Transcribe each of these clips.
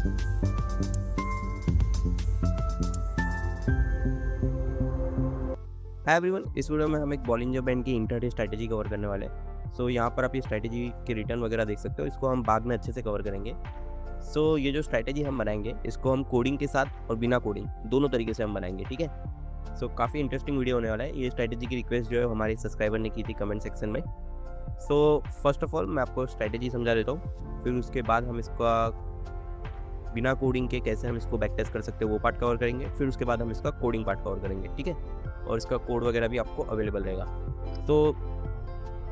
Hi everyone, इस video में हम एक बॉलिंजर बैंड की इंट्राडे स्ट्रैटेजी कवर करने वाले हैं। यहाँ पर आप ये स्ट्रैटेजी के रिटर्न वगैरह देख सकते हो। इसको हम बाद में अच्छे से कवर करेंगे। ये जो स्ट्रैटेजी हम बनाएंगे इसको हम कोडिंग के साथ और बिना कोडिंग दोनों तरीके से हम बनाएंगे, ठीक है। काफ़ी इंटरेस्टिंग वीडियो होने वाला है। ये स्ट्रैटेजी की रिक्वेस्ट जो है हमारे सब्सक्राइबर ने की थी कमेंट सेक्शन में। फर्स्ट ऑफ ऑल मैं आपको स्ट्रैटेजी समझा देता हूँ, फिर उसके बाद हम इसका बिना कोडिंग के कैसे हम इसको बैक टेस्ट कर सकते हैं वो पार्ट कवर करेंगे। फिर उसके बाद हम इसका कोडिंग पार्ट कवर करेंगे, ठीक है। और इसका कोड वगैरह भी आपको अवेलेबल रहेगा।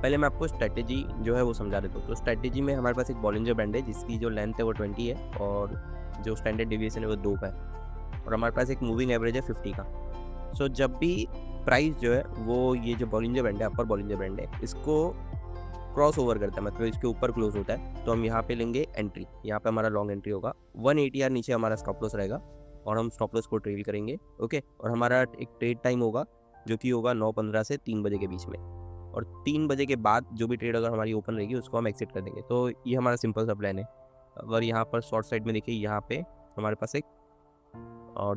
पहले मैं आपको स्ट्रैटेजी जो है वो समझा देता हूँ। स्ट्रैटेजी में हमारे पास एक बॉलिंजर बैंड है जिसकी जो लेंथ है वो 20 है और जो स्टैंडर्ड डेविएशन है वो 2 का है, और हमारे पास एक मूविंग एवरेज है 50 का। जब भी प्राइस जो है वो ये जो बॉलिंजर बैंड है, अपर बॉलिंजर बैंड है, इसको क्रॉस ओवर करता है, मतलब इसके ऊपर क्लोज होता है, तो हम यहाँ पे लेंगे एंट्री। यहाँ पे हमारा लॉन्ग एंट्री होगा 180 नीचे हमारा स्टॉप लॉस रहेगा और हम स्टॉप लॉस को ट्रेल करेंगे, ओके। और हमारा एक ट्रेड टाइम होगा जो कि होगा 9:15 से 3 बजे के बीच में, और 3 बजे के बाद जो भी ट्रेड अगर हमारी ओपन रहेगी उसको हम एक्सिट कर देंगे। तो ये हमारा सिंपल सा प्लान है। अगर यहाँ पर शॉर्ट साइड में देखिए, यहाँ पे हमारे पास एक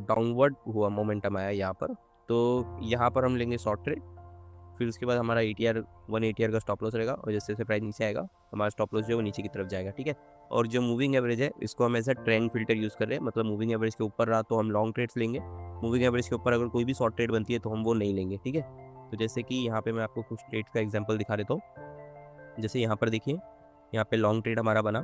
डाउनवर्ड हुआ मोमेंटम आया यहाँ पर, तो यहाँ पर हम लेंगे शॉर्ट ट्रेड। फिर उसके बाद हमारा 180 का स्टॉप लॉस रहेगा, और जैसे जैसे प्राइस नीचे आएगा हमारा स्टॉप लॉस जो है वो नीचे की तरफ जाएगा, ठीक है। और जो मूविंग एवरेज है इसको हम as a trend filter use कर रहे हैं, मतलब मूविंग एवरेज के ऊपर रहा तो हम लॉन्ग ट्रेड्स लेंगे, मूविंग एवरेज के ऊपर अगर कोई भी शॉर्ट ट्रेड बनती है तो हम वो नहीं लेंगे, ठीक है। तो जैसे कि यहाँ पे मैं आपको कुछ ट्रेड्स का एग्जांपल दिखा देता हूँ। जैसे यहाँ पर देखिए, यहाँ पे लॉन्ग ट्रेड हमारा बना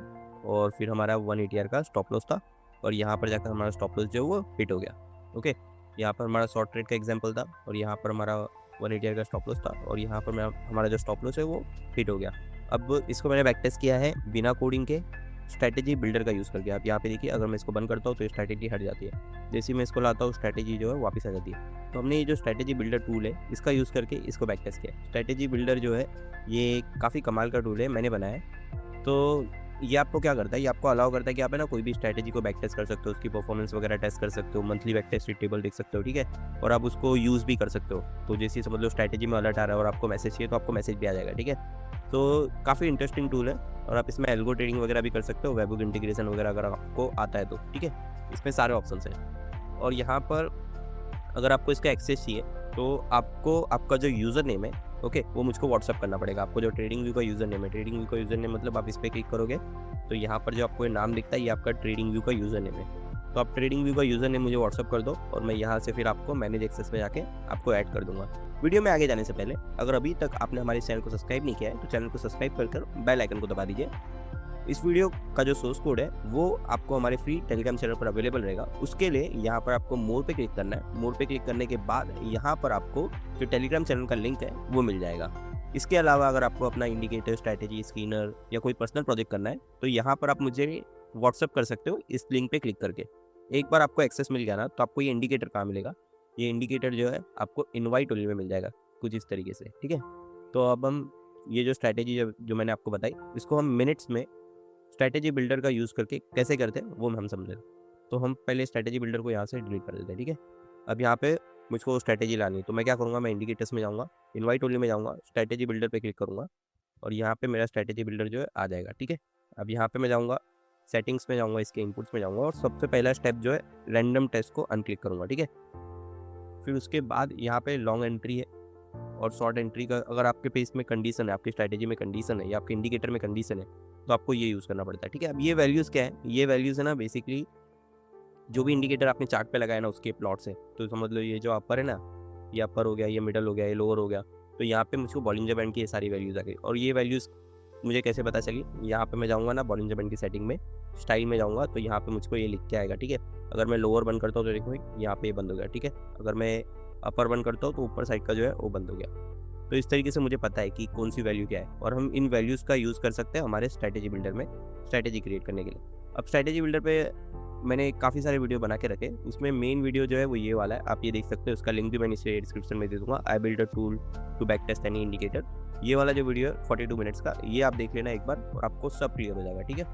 और फिर हमारा 180 का स्टॉप लॉस था, और यहाँ पर जाकर हमारा स्टॉप लॉस जो है वो हिट हो गया, ओके। यहाँ पर हमारा शॉर्ट ट्रेड का एग्जाम्पल था और यहाँ पर हमारा 180 का स्टॉप लॉस था, और यहाँ पर हमारा जो स्टॉप लॉस है वो हिट हो गया। अब इसको मैंने बैक टेस्ट किया है बिना कोडिंग के स्ट्रैटेजी बिल्डर का यूज़ करके। आप यहाँ पे देखिए, अगर मैं इसको बंद करता हूँ तो स्ट्रैटेजी हट जाती है, जैसे ही मैं इसको लाता हूँ स्ट्रैटेजी जो है वापस आ जाती है। तो हमने ये जो स्ट्रैटेजी बिल्डर टूल है इसका यूज़ करके इसको बैक टेस्ट किया। स्ट्रैटेजी बिल्डर जो है ये काफ़ी कमाल का टूल है, मैंने बनाया है। तो ये आपको क्या करता है, ये आपको अलाउ करता है कि आप है ना कोई भी स्ट्रैटेजी को बैक टेस्ट कर सकते हो, उसकी परफॉर्मेंस वगैरह टेस्ट कर सकते हो, मंथली बैक टेस्ट टेबल देख सकते हो, ठीक है। और आप उसको यूज़ भी कर सकते हो। तो जैसे समझ लो स्ट्रैटेजी में अलर्ट आ रहा है और आपको मैसेज चाहिए तो आपको मैसेज भी आ जाएगा, ठीक है। तो काफ़ी इंटरेस्टिंग टूल है, और आप इसमें एल्गो ट्रेडिंग वगैरह भी कर सकते हो, वेबहुक इंटीग्रेशन वगैरह अगर आपको आता है तो, ठीक है। इसमें सारे ऑप्शन हैं। और यहाँ पर अगर आपको इसका एक्सेस चाहिए तो आपको आपका जो यूज़र नेम है, ओके, वो मुझको व्हाट्सअप करना पड़ेगा। आपको जो ट्रेडिंग व्यू का यूज़र नेम है, ट्रेडिंग व्यू का यूज़र नेम मतलब आप इस पर क्लिक करोगे तो यहाँ पर जो आपको नाम दिखता है ये आपका ट्रेडिंग व्यू का यूज़र नेम है। तो आप ट्रेडिंग व्यू का यूज़र नेम मुझे व्हाट्सअप कर दो और मैं यहाँ से फिर आपको मैनेज एक्सेस में जाके आपको ऐड कर दूंगा। वीडियो में आगे जाने से पहले अगर अभी तक आपने हमारे चैनल को सब्सक्राइब नहीं किया है तो चैनल को सब्सक्राइब कर बेल आइकन को दबा दीजिए। इस वीडियो का जो सोर्स कोड है वो आपको हमारे फ्री टेलीग्राम चैनल पर अवेलेबल रहेगा। उसके लिए यहाँ पर आपको मोर पे क्लिक करना है। मोर पे क्लिक करने के बाद यहाँ पर आपको जो टेलीग्राम चैनल का लिंक है वो मिल जाएगा। इसके अलावा अगर आपको अपना इंडिकेटर, स्ट्रैटेजी, स्कैनर या कोई पर्सनल प्रोजेक्ट करना है तो यहाँ पर आप मुझे व्हाट्सअप कर सकते हो इस लिंक पे क्लिक करके। एक बार आपको एक्सेस मिल गया ना तो आपको ये इंडिकेटर कहाँ मिलेगा, ये इंडिकेटर जो है आपको इनवाइट ओनली में मिल जाएगा कुछ इस तरीके से, ठीक है। तो अब हम ये जो स्ट्रैटेजी जो मैंने आपको बताई इसको हम मिनट्स में स्ट्रैटेजी बिल्डर का यूज़ करके कैसे करते हैं वो हम समझें। तो हम पहले स्ट्रैटेजी बिल्डर को यहाँ से डिलीट कर देते हैं, ठीक है। अब यहाँ पे मुझको स्ट्रैटेजी लानी है तो मैं क्या करूँगा, मैं इंडिकेटर्स में जाऊँगा, इनवाइट ओनली में जाऊँगा, स्ट्रैटेजी बिल्डर पे क्लिक करूँगा और यहाँ पे मेरा स्ट्रैटेजी बिल्डर जो है आ जाएगा, ठीक है। अब यहाँ पे मैं जाऊँगा, सेटिंग्स में जाऊँगा, इसके इनपुट्स में जाऊँगा और सबसे पहला स्टेप जो है रैंडम टेस्ट को अनक्लिक करूँगा, ठीक है। फिर उसके बाद यहाँ पे लॉन्ग एंट्री है और शॉर्ट एंट्री का अगर आपके पे इसमें कंडीशन है, आपकी स्ट्रैटेजी में कंडीशन है या आपके इंडिकेटर में कंडीशन है तो आपको ये यूज़ करना पड़ता है, ठीक है। अब ये वैल्यूज़ क्या है, ये वैल्यूज़ है ना बेसिकली जो भी इंडिकेटर आपने चार्ट पे लगाया ना उसके प्लॉट्स है। तो समझ लो ये जो अपर है ना, ये अपर हो गया, ये मिडल हो गया, ये लोअर हो गया। तो यहाँ पे मुझको बॉलिंजर बैंड की ये सारी वैल्यूज़ आ गई। और ये वैल्यूज़ मुझे कैसे पता चली, यहाँ पे मैं जाऊँगा ना बॉलिंजर बैंड की सेटिंग में, स्टाइल में जाऊँगा तो यहाँ पे मुझको ये लिख के आएगा, ठीक है। अगर मैं लोअर बंद करता हूँ तो देखो यहाँ पे ये बंद हो गया, ठीक है। अगर मैं अपर बंद करता हूँ तो ऊपर साइड का जो है वो बंद हो गया। तो इस तरीके से मुझे पता है कि कौन सी वैल्यू क्या है, और हम इन वैल्यूज़ का यूज़ कर सकते हैं हमारे स्ट्रैटेजी बिल्डर में स्ट्रैटेजी क्रिएट करने के लिए। अब स्ट्रैटेजी बिल्डर पे मैंने काफ़ी सारे वीडियो बना के रखे, उसमें मेन वीडियो जो है वो ये वाला है, आप ये देख सकते हो। उसका लिंक भी मैंने इसे डिस्क्रिप्शन में दे दूँगा, I build a tool to back test any indicator. ये वाला जो वीडियो है 42 मिनट्स का, ये आप देख लेना एक बार और आपको सब क्लियर हो जाएगा, ठीक है।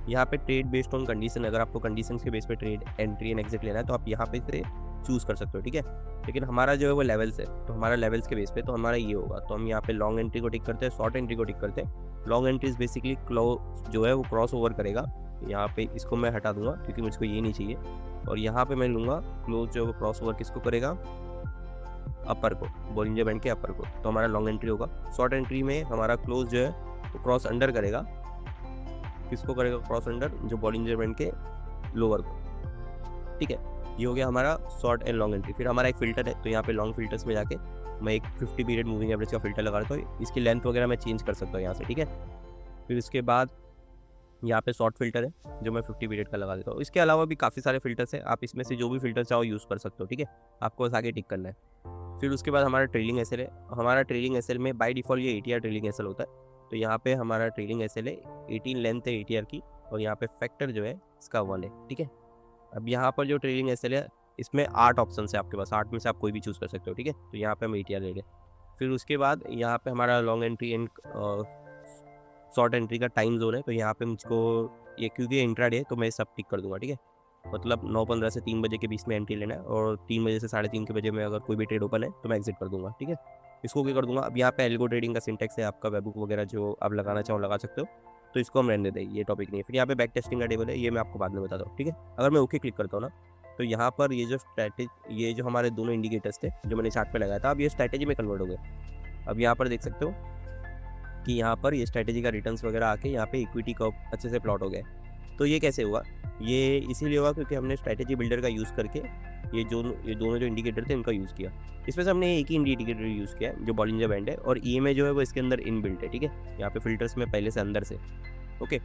यहाँ पे ट्रेड बेस्ड ऑन कंडीशन, अगर आपको कंडीशन के बेस पे ट्रेड एंट्री एंड एग्जिट लेना है तो आप यहाँ पे से चूज़ कर सकते हो, ठीक है। लेकिन हमारा जो है वो लेवल्स है, तो हमारा लेवल्स के बेस पे तो हमारा ये होगा। तो हम यहाँ पे लॉन्ग एंट्री को टिक करते हैं, शॉर्ट एंट्री को टिक करते हैं लॉन्ग एंट्रीज बेसिकली जो है वो क्रॉस ओवर करेगा। यहाँ पे इसको मैं हटा दूंगा क्योंकि मुझको ये नहीं चाहिए, और यहाँ पे मैं लूँगा क्लोज जो है वो क्रॉस ओवर किसको करेगा, अपर को, बॉलिंजर बैंड के अपर को, तो हमारा लॉन्ग एंट्री होगा। शॉर्ट एंट्री में हमारा क्लोज जो है वो क्रॉस अंडर करेगा, किसको करेगा, क्रॉस अंडर, जो बॉलिंजर बैंड के लोअर को। ठीक है, ये हो गया हमारा शॉर्ट एंड लॉन्ग एंट्री। फिर हमारा एक फिल्टर है, तो यहाँ पे लॉन्ग फिल्टर्स में जाके मैं एक 50 पीरियड मूविंग एवरेज का फिल्टर लगा देता हूँ। इसकी लेंथ वगैरह मैं चेंज कर सकता हूँ यहाँ से। ठीक है, फिर इसके बाद यहाँ पे शॉर्ट फिल्टर है जो मैं 50 पीरियड का लगा देता हूँ। इसके अलावा भी काफ़ी सारे फिल्टर्स हैं, आप इसमें से जो भी फिल्टर चाहो यूज़ कर सकते हो। ठीक है, आपको बस आगे टिक करना है। फिर उसके बाद हमारा ट्रेलिंग एसएल है। हमारा ट्रेलिंग एसएल में बाय डिफ़ॉल्ट ये ATR ट्रेलिंग एसएल होता है, तो यहाँ पे हमारा ट्रेलिंग एसएल है 18 लेंथ है ATR की, और यहाँ पे फैक्टर जो है इसका 1 है। ठीक है, अब यहाँ पर जो ट्रेलिंग एसएल है इसमें 8 ऑप्शन है आपके पास, 8 में से आप कोई भी चूज़ कर सकते हो। ठीक है, तो यहाँ पे हम ATR ले लें। फिर उसके बाद यहाँ पे हमारा long entry and short entry का टाइम जोन है, तो यहाँ पे मुझको ये क्योंकि इंट्राडे है तो मैं सब टिक कर दूंगा। ठीक है, मतलब 9:15 से 3 बजे के बीच में एंट्री लेना है, और 3 बजे से 3:30 के बजे में अगर कोई भी ट्रेड ओपन है तो मैं एग्जिट कर दूंगा। ठीक है, इसको क्या कर दूंगा, अब यहाँ पे एल्गो ट्रेडिंग का सिंटेक्स है, आपका वेबबुक वगैरह जो आप लगाना चाहो लगा सकते हो, तो इसको हम रहने दें, ये टॉपिक नहीं है। फिर यहाँ पे बैक टेस्टिंग का टेबल है, ये मैं आपको बाद में बताता हूँ। ठीक है, अगर मैं ओके क्लिक करता हूँ ना, तो यहाँ पर ये जो हमारे दोनों इंडिकेटर्स थे जो मैंने चार्ट पे लगाया था, अब ये स्ट्रैटेजी में कन्वर्ट हो गए। अब यहाँ पर देख सकते हो कि यहाँ पर ये स्ट्रैटेजी का रिटर्न्स वगैरह आके यहाँ पे इक्विटी कर्व अच्छे से प्लॉट हो गए। तो ये कैसे हुआ, ये इसीलिए हुआ क्योंकि हमने स्ट्रैटेजी बिल्डर का यूज़ करके ये दोनों जो इंडिकेटर थे उनका यूज़ किया। इसमें से हमने एक ही इंडिकेटर यूज़ किया है जो बॉलिंजर बैंड है, और EMA जो है वो इसके अंदर इनबिल्ट है। ठीक है, यहाँ पे फिल्टर्स में पहले से अंदर से। ओके,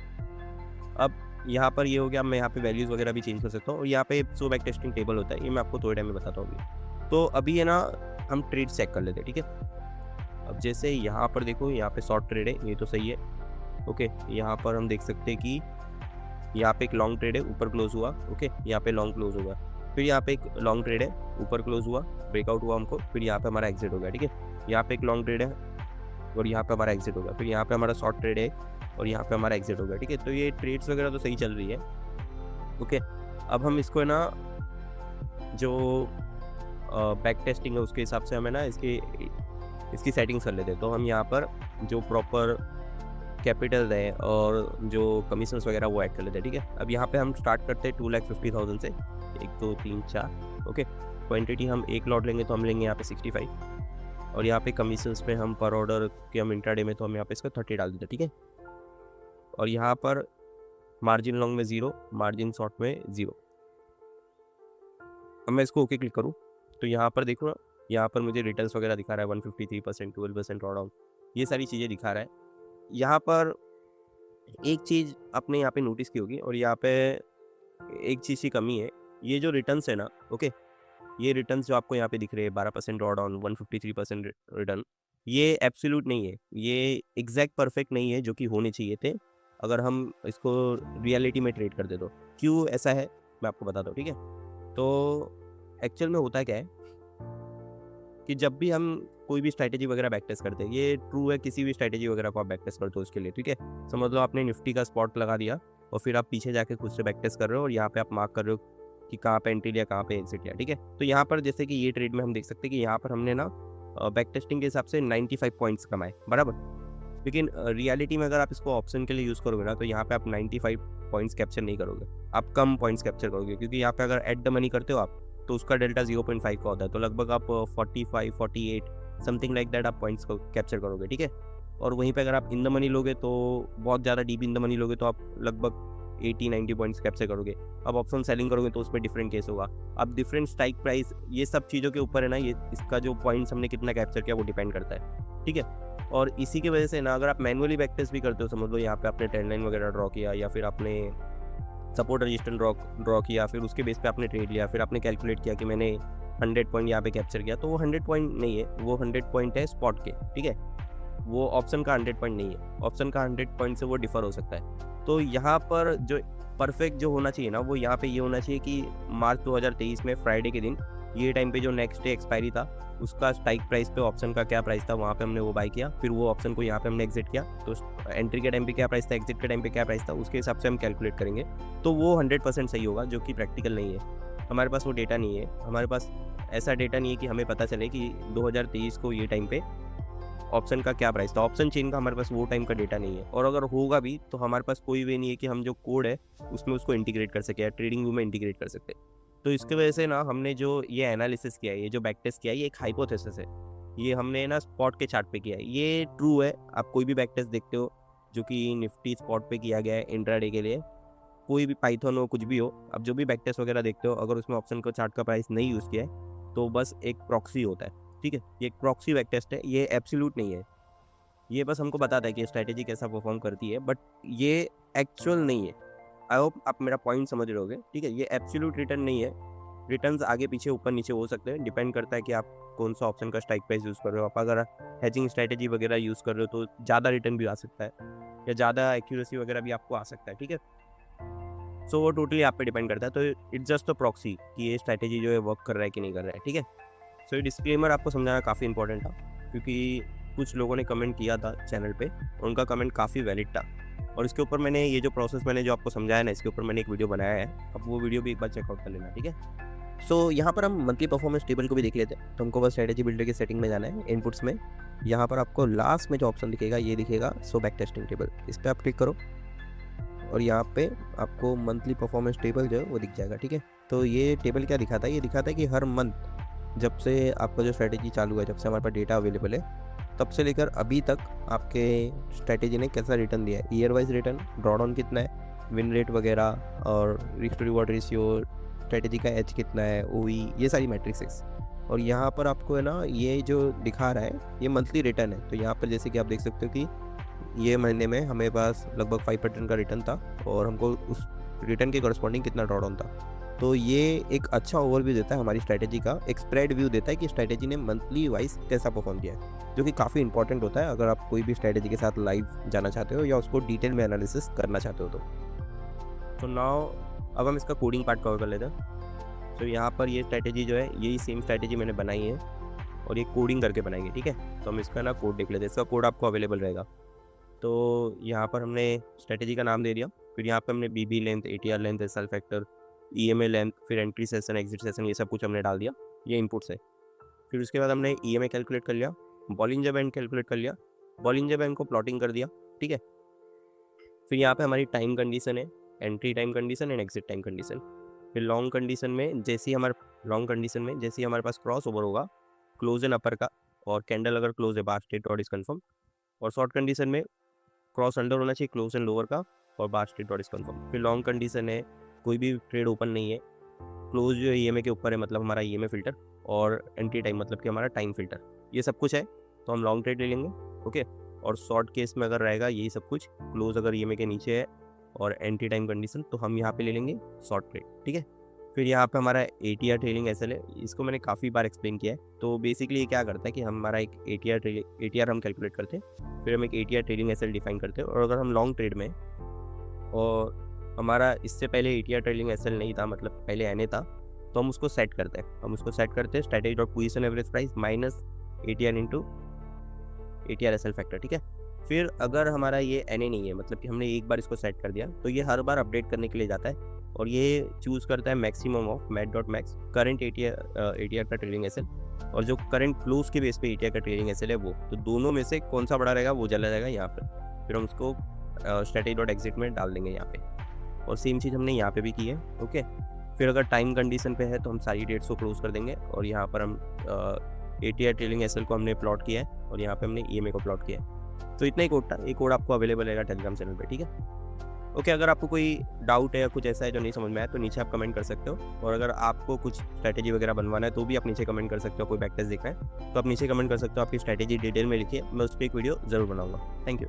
अब यहाँ पर ये हो गया, मैं यहाँ पे वैल्यूज़ वगैरह भी चेंज कर सकता हूँ, और यहाँ पे सो बैक टेस्टिंग टेबल होता है, ये मैं आपको थोड़े टाइम में बताता हूँ अभी। तो अभी है ना, हम ट्रेड चेक कर लेते हैं। ठीक है, अब जैसे यहाँ पर देखो, यहाँ पे शॉर्ट ट्रेड है, ये तो सही है। ओके, यहाँ पर हम देख सकते हैं कि यहाँ पे एक लॉन्ग ट्रेड है, ऊपर क्लोज हुआ। ओके, यहाँ पे लॉन्ग क्लोज होगा। फिर यहाँ पे एक लॉन्ग ट्रेड है, ऊपर क्लोज हुआ, ब्रेकआउट हुआ हमको, फिर यहाँ पे हमारा एग्जिट हो गया। ठीक है, यहाँ पे एक लॉन्ग ट्रेड है और यहाँ पे हमारा एग्जिट होगा। फिर यहाँ पे हमारा शॉर्ट ट्रेड है और यहाँ पे हमारा एग्जिट हो गया। ठीक है, तो ये ट्रेड्स वगैरह तो सही चल रही है। ओके, अब हम इसको है ना, जो बैक टेस्टिंग है उसके हिसाब से हमें ना इसकी सेटिंग्स कर लेते हैं। तो हम यहाँ पर जो प्रॉपर कैपिटल है और जो कमीशंस वगैरह वो ऐड कर लेते हैं। ठीक है, अब यहाँ पे हम स्टार्ट करते हैं 2,50,000 से, 1 2 3 4। ओके, क्वांटिटी हम एक लॉट लेंगे तो हम लेंगे यहाँ पे 65, और यहाँ पे कमीशंस में हम पर ऑर्डर के हम इंट्राडे में तो हम यहाँ पे इसका 30 डाल देते हैं। ठीक है, और यहाँ पर मार्जिन लॉन्ग में 0, मार्जिन शॉर्ट में 0। अब मैं इसको ओके क्लिक करूँ तो यहाँ पर देखो ना, यहाँ पर मुझे रिटर्न्स वगैरह दिखा रहा है 153%, 12% ड्रॉडाउन, ये सारी चीज़ें दिखा रहा है। यहाँ पर एक चीज़ आपने यहाँ पे नोटिस की होगी, और यहाँ पे एक चीज़ की कमी है, ये जो रिटर्न्स है ना, ओके, ये रिटर्न्स जो आपको यहाँ पे दिख रहे हैं 12% ड्रॉडाउन, 153% रिटर्न, ये एब्सोल्यूट नहीं है, ये एग्जैक्ट परफेक्ट नहीं है जो कि होने चाहिए थे अगर हम इसको रियलिटी में ट्रेड करते। तो क्यों ऐसा है मैं आपको बताता हूँ। ठीक है, तो एक्चुअल में होता क्या है कि जब भी हम कोई भी स्ट्रैटेजी वगैरह बैक टेस्ट करते हैं, ये ट्रू है किसी भी स्ट्रैटेजी वगैरह को आप बैक टेस्ट करते हो उसके लिए। ठीक है, समझ लो आपने निफ्टी का स्पॉट लगा दिया और फिर आप पीछे जाके खुद से बैक टेस्ट कर रहे हो, और यहाँ पे आप मार्क कर रहे हो कि कहाँ पे एंट्री लिया, कहाँ पे एग्जिट लिया। ठीक है, तो यहाँ पर जैसे कि ये ट्रेड में हम देख सकते हैं कि यहाँ पर हमने ना बैक टेस्टिंग के हिसाब से 95 पॉइंट्स कमाए, बराबर। लेकिन रियलिटी में अगर आप इसको ऑप्शन के लिए यूज़ करोगे ना, तो यहाँ पे आप 95 पॉइंट्स कैप्चर नहीं करोगे, आप कम पॉइंट्स कैप्चर करोगे, क्योंकि यहाँ पे अगर एट द मनी करते हो आप तो उसका डेल्टा 0.5 का होता है, तो लगभग आप 45 48 समथिंग लाइक दैट आप पॉइंट्स को कैप्चर करोगे। ठीक है, और वहीं पे अगर आप इन द मनी लोगे तो बहुत ज़्यादा डीप इन द मनी लोगे तो आप लगभग 80-90 पॉइंट्स कैप्चर करोगे। अब ऑप्शन सेलिंग करोगे तो उसमें डिफरेंट केस होगा। अब डिफरेंट स्ट्राइक प्राइस, ये सब चीज़ों के ऊपर है ना, ये इसका जो पॉइंट्स हमने कितना कैप्चर किया वो डिपेंड करता है। ठीक है, और इसी की वजह से ना, अगर आप मैनुअली बैक टेस्ट भी करते हो, समझ लो यहाँ पे आपने ट्रेंड लाइन वगैरह ड्रॉ किया, या फिर आपने सपोर्ट रजिस्टेंस ड्रॉ किया, फिर उसके बेस पे आपने ट्रेड लिया, फिर आपने कैलकुलेट किया कि मैंने 100 पॉइंट यहाँ पे कैप्चर किया, तो वो 100 पॉइंट नहीं है, वो 100 पॉइंट है स्पॉट के। ठीक है, वो ऑप्शन का 100 पॉइंट नहीं है, ऑप्शन का 100 पॉइंट से वो डिफर हो सकता है। तो यहाँ पर जो परफेक्ट जो होना चाहिए ना, वो यहाँ पे ये होना चाहिए कि मार्च 2023 में फ्राइडे के दिन ये टाइम पे जो नेक्स्ट डे एक्सपायरी था उसका स्ट्राइक प्राइस पे ऑप्शन का क्या प्राइस था, वहाँ पे हमने वो बाय किया, फिर वो ऑप्शन को यहाँ पे हमने एग्जिट किया, तो एंट्री के टाइम पे क्या प्राइस था, एग्जिट के टाइम पे क्या प्राइस था, उसके हिसाब से हम कैलकुलेट करेंगे, तो वो 100% सही होगा, जो कि प्रैक्टिकल नहीं है। हमारे पास वो डेटा नहीं है, हमारे पास ऐसा डेटा नहीं है कि हमें पता चले कि 2023 को ये टाइम पे ऑप्शन का क्या प्राइस था। ऑप्शन चेन का हमारे पास वो टाइम का डेटा नहीं है, और अगर होगा भी तो हमारे पास कोई वे नहीं है कि हम जो कोड है उसमें उसको इंटीग्रेट कर सके या ट्रेडिंग व्यू में इंटीग्रेट कर सकते। तो इसकी वजह से ना हमने जो ये एनालिसिस किया है, ये जो बैक टेस्ट किया है, ये एक हाइपोथेसिस है। ये हमने ना स्पॉट के चार्ट पे किया है, ये ट्रू है। आप कोई भी बैक टेस्ट देखते हो जो कि निफ्टी स्पॉट पे किया गया है इंट्राडे के लिए, कोई भी पाइथन हो कुछ भी हो, अब जो भी बैक टेस्ट वगैरह देखते हो, अगर उसमें ऑप्शन को चार्ट का प्राइस नहीं यूज़ किया है तो बस एक प्रॉक्सी होता है, ठीक है। ये एक प्रॉक्सी बैक टेस्ट है, ये एब्सोल्यूट नहीं है। ये बस हमको बताता है कि स्ट्रैटेजी कैसा परफॉर्म करती है, बट ये एक्चुअल नहीं है। आई होप आप मेरा पॉइंट समझ रहे होगे, ठीक है। ये एब्सोल्यूट रिटर्न नहीं है। रिटर्न्स आगे पीछे ऊपर नीचे हो सकते हैं, डिपेंड करता है कि आप कौन सा ऑप्शन का स्ट्राइक प्राइस यूज़ कर रहे हो। आप अगर हेजिंग स्ट्रैटेजी वगैरह यूज़ कर रहे हो तो ज़्यादा रिटर्न भी आ सकता है या ज़्यादा एक्यूरेसी वगैरह भी आपको आ सकता है, ठीक है। सो वो टोटली आप पे डिपेंड करता है। तो इट्स जस्ट अ प्रॉक्सी कि ये स्ट्रैटेजी जो है वर्क कर रहा है कि नहीं कर रहा है, ठीक है। सो ये डिस्क्लेमर आपको समझाना काफ़ी इंपॉर्टेंट था, क्योंकि कुछ लोगों ने कमेंट किया था चैनल पे, उनका कमेंट काफ़ी वैलिड था, और इसके ऊपर मैंने ये जो प्रोसेस मैंने जो आपको समझाया ना, इसके ऊपर मैंने एक वीडियो बनाया है। अब वो वीडियो भी एक बार चेकआउट कर लेना, ठीक है। सो यहाँ पर हम मंथली परफॉर्मेंस टेबल को भी देख लेते हैं। तो हमको बस स्ट्रैटेजी बिल्डर की सेटिंग में जाना है, इनपुट्स में। यहाँ पर आपको लास्ट में जो ऑप्शन दिखेगा ये दिखेगा, सो बैक टेस्टिंग टेबल, इस पर आप क्लिक करो और यहाँ पे आपको मंथली परफॉर्मेंस टेबल जो है वो दिख जाएगा, ठीक है। तो ये टेबल क्या दिखाता है, ये दिखाता है कि हर मंथ जब से आपका जो स्ट्रैटेजी चालू है, जब से हमारे पास डेटा अवेलेबल है, तब से लेकर अभी तक आपके स्ट्रैटेजी ने कैसा रिटर्न दिया है, ईयर वाइज रिटर्न, ड्रॉडाउन कितना है, विन रेट वगैरह, और risk to reward ratio, strategy का एच कितना है, ओई, ये सारी मैट्रिक्स। और यहाँ पर आपको है ना ये जो दिखा रहा है ये मंथली रिटर्न है। तो यहाँ पर जैसे कि आप देख सकते हो कि ये महीने में हमें पास लगभग 5% का रिटर्न था, और हमको उस रिटर्न के करस्पॉन्डिंग कितना ड्रॉडाउन था। तो ये एक अच्छा ओवरव्यू देता है हमारी स्ट्रैटेजी का, एक स्प्रेड व्यू देता है कि स्ट्रैटेजी ने मंथली वाइज कैसा परफॉर्म किया है, जो कि काफ़ी इंपॉर्टेंट होता है अगर आप कोई भी स्ट्रैटेजी के साथ लाइव जाना चाहते हो या उसको डिटेल में एनालिसिस करना चाहते हो। तो नाउ अब हम इसका कोडिंग पार्ट कवर कर लेते हैं। तो यहाँ पर ये स्ट्रैटेजी जो है, यही सेम स्ट्रैटेजी मैंने बनाई है और ये कोडिंग करके बनाएंगे, ठीक है। तो हम इसका ना कोड देख लेते हैं, इसका कोड आपको अवेलेबल रहेगा। तो यहाँ पर हमने स्ट्रैटेजी का नाम दे दिया, फिर यहाँ पर हमने BB length, ATR length, SL factor, EMA length, फिर एंट्री सेशन, एग्जिट सेशन, ये सब कुछ हमने डाल दिया, ये इनपुट्स है। फिर उसके बाद हमने ईएमए कैलकुलेट कर लिया, बॉलिंजर बैंड कैलकुलेट कर लिया, बॉलिंजर बैंड को प्लॉटिंग कर दिया, ठीक है। फिर यहाँ पे हमारी टाइम कंडीशन है, entry time condition and exit time condition. फिर लॉन्ग कंडीशन में जैसे ही हमारे पास क्रॉस ओवर होगा क्लोज एंड अपर का, और कैंडल अगर क्लोज है बार स्टेट डॉट इज कन्फर्म, और शॉर्ट कंडीशन में क्रॉस अंडर होना चाहिए क्लोज एंड लोअर का, और बार स्टेट डॉट इज कन्फर्म। फिर लॉन्ग कंडीशन है कोई भी ट्रेड ओपन नहीं है, क्लोज जो है ईएमए के ऊपर है मतलब हमारा ईएमए फिल्टर, और एंट्री टाइम मतलब कि हमारा टाइम फिल्टर, ये सब कुछ है। तो हम लॉन्ग ट्रेड ले लेंगे, ओके। और शॉर्ट केस में अगर रहेगा यही सब कुछ, क्लोज अगर ईएमए के नीचे है और एंट्री टाइम कंडीशन, तो हम यहाँ पे ले लेंगे शॉर्ट ट्रेड, ठीक है। फिर यहाँ पे हमारा एटीआर ट्रेलिंग एसएल है, इसको मैंने काफ़ी बार एक्सप्लेन किया है। तो बेसिकली ये क्या करता है कि हमारा एक एटीआर हम कैलकुलेट करते हैं, फिर हम एक एटीआर ट्रेलिंग एसएल डिफाइन करते हैं, और अगर हम लॉन्ग ट्रेड में, और हमारा इससे पहले एटीआर ट्रेलिंग एसएल नहीं था, मतलब पहले एनए था, तो हम उसको सेट करते हैं, strategy dot position average price minus ATR into ATR SL factor, ठीक है। फिर अगर हमारा ये एनए नहीं है, मतलब कि हमने एक बार इसको सेट कर दिया, तो ये हर बार अपडेट करने के लिए जाता है, और ये चूज़ करता है maximum of math dot max current ATR का ट्रेलिंग एसएल, और जो करंट क्लोज के बेस पे एटीआर का ट्रेलिंग एसएल है वो, तो दोनों में से कौन सा बड़ा रहेगा वो चला जाएगा यहाँ पर। फिर हम उसको स्ट्रैटेजी डॉट एग्जिट में डाल देंगे यहाँ पे, और सेम चीज़ हमने यहाँ पे भी की है, ओके। फिर अगर टाइम कंडीशन पे है तो हम सारी डेट्स को क्लोज कर देंगे, और यहाँ पर हम एटीआर ट्रेलिंग एसएल को हमने प्लॉट किया है, और यहाँ पे हमने ईएमए को प्लॉट किया है। तो इतना ही कोड था, ये कोड आपको अवेलेबल रहेगा टेलीग्राम चैनल पे, ठीक है। ओके, अगर आपको कोई डाउट है या कुछ ऐसा है जो नहीं समझ में आया तो नीचे आप कमेंट कर सकते हो, और अगर आपको कुछ स्ट्रैटेजी वगैरह बनवाना है तो भी आप नीचे कमेंट कर सकते हो। कोई बैक टेस्ट देखना है तो आप नीचे कमेंट कर सकते हो, आपकी स्ट्रैटेजी डिटेल में लिखिए, मैं उस पर एक वीडियो ज़रूर बनाऊंगा। Thank you.